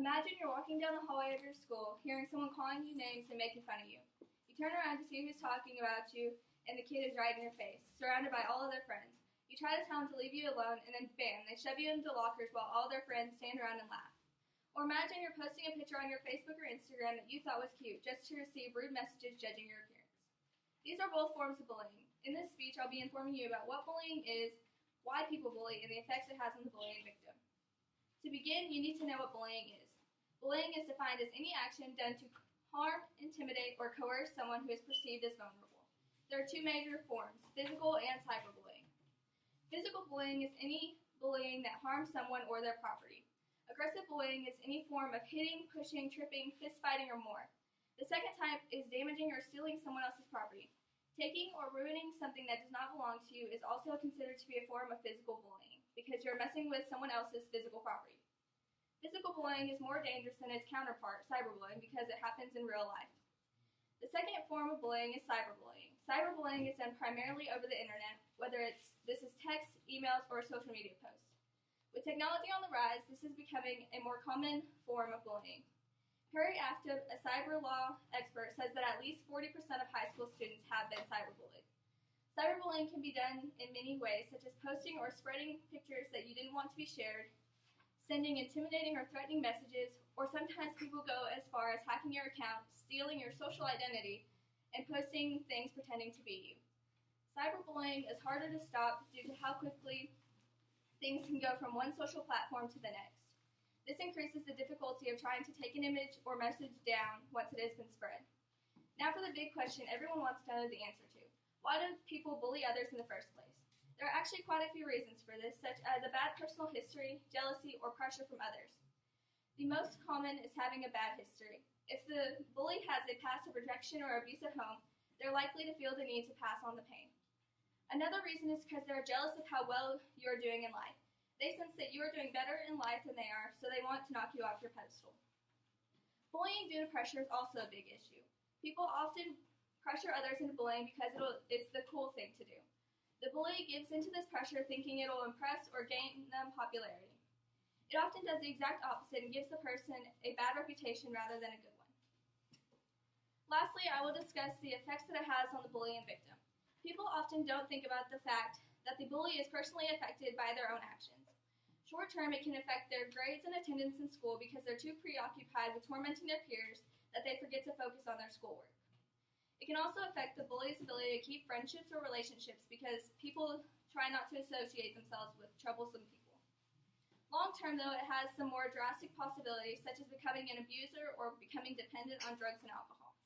Imagine you're walking down the hallway of your school, hearing someone calling you names and making fun of you. You turn around to see who's talking about you, and the kid is right in your face, surrounded by all of their friends. You try to tell them to leave you alone, and then bam, they shove you into lockers while all their friends stand around and laugh. Or imagine you're posting a picture on your Facebook or Instagram that you thought was cute, just to receive rude messages judging your appearance. These are both forms of bullying. In this speech, I'll be informing you about what bullying is, why people bully, and the effects it has on the bullying victim. To begin, you need to know what bullying is. Bullying is defined as any action done to harm, intimidate, or coerce someone who is perceived as vulnerable. There are two major forms, physical and cyberbullying. Physical bullying is any bullying that harms someone or their property. Aggressive bullying is any form of hitting, pushing, tripping, fist fighting, or more. The second type is damaging or stealing someone else's property. Taking or ruining something that does not belong to you is also considered to be a form of physical bullying because you're messing with someone else's physical property. Physical bullying is more dangerous than its counterpart, cyberbullying, because it happens in real life. The second form of bullying is cyberbullying. Cyberbullying is done primarily over the internet, whether this is text, emails, or social media posts. With technology on the rise, this is becoming a more common form of bullying. Perry Aftab, a cyber law expert, says that at least 40% of high school students have been cyberbullied. Cyberbullying can be done in many ways, such as posting or spreading pictures that you didn't want to be shared, sending intimidating or threatening messages, or sometimes people go as far as hacking your account, stealing your social identity, and posting things pretending to be you. Cyberbullying is harder to stop due to how quickly things can go from one social platform to the next. This increases the difficulty of trying to take an image or message down once it has been spread. Now for the big question everyone wants to know the answer to. Why do people bully others in the first place? There are actually quite a few reasons for this, such as a bad personal history, jealousy, or pressure from others. The most common is having a bad history. If the bully has a past of rejection or abuse at home, they're likely to feel the need to pass on the pain. Another reason is because they're jealous of how well you are doing in life. They sense that you are doing better in life than they are, so they want to knock you off your pedestal. Bullying due to pressure is also a big issue. People often pressure others into bullying because it's the cool thing to do. The bully gives into this pressure thinking it will impress or gain them popularity. It often does the exact opposite and gives the person a bad reputation rather than a good one. Lastly, I will discuss the effects that it has on the bullying victim. People often don't think about the fact that the bully is personally affected by their own actions. Short term, it can affect their grades and attendance in school because they're too preoccupied with tormenting their peers that they forget to focus on their schoolwork. It can also affect the bully's ability to keep friendships or relationships because people try not to associate themselves with troublesome people. Long term, though, it has some more drastic possibilities, such as becoming an abuser or becoming dependent on drugs and alcohol.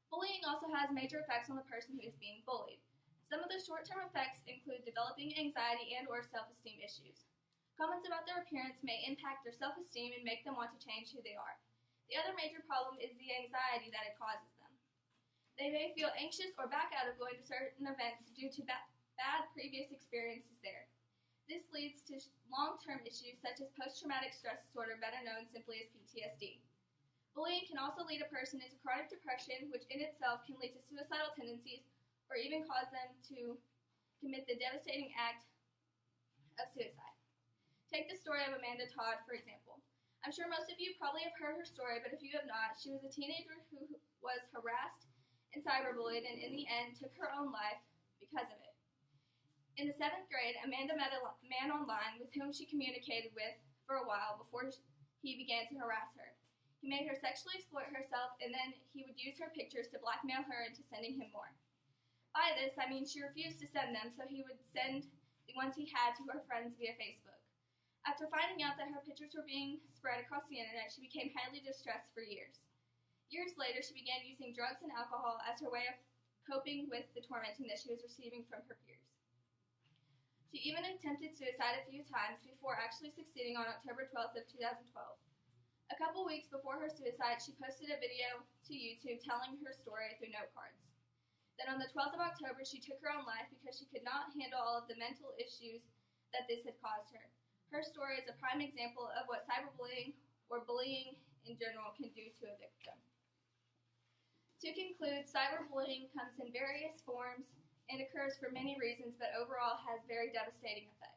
Bullying also has major effects on the person who is being bullied. Some of the short-term effects include developing anxiety and/or self-esteem issues. Comments about their appearance may impact their self-esteem and make them want to change who they are. The other major problem is the anxiety that it causes them. They may feel anxious or back out of going to certain events due to bad previous experiences there. This leads to long-term issues such as post-traumatic stress disorder, better known simply as PTSD. Bullying can also lead a person into chronic depression, which in itself can lead to suicidal tendencies or even cause them to commit the devastating act of suicide. Take the story of Amanda Todd, for example. I'm sure most of you probably have heard her story, but if you have not, she was a teenager who was harassed and cyberbullied and in the end took her own life because of it. In the 7th grade, Amanda met a man online with whom she communicated with for a while before he began to harass her. He made her sexually exploit herself, and then he would use her pictures to blackmail her into sending him more. By this, I mean she refused to send them, so he would send the ones he had to her friends via Facebook. After finding out that her pictures were being spread across the internet, she became highly distressed for years. Years later, she began using drugs and alcohol as her way of coping with the tormenting that she was receiving from her peers. She even attempted suicide a few times before actually succeeding on October 12th of 2012. A couple weeks before her suicide, she posted a video to YouTube telling her story through note cards. Then on the 12th of October, she took her own life because she could not handle all of the mental issues that this had caused her. Her story is a prime example of what cyberbullying or bullying in general can do to a victim. To conclude, cyberbullying comes in various forms and occurs for many reasons, but overall has very devastating effects.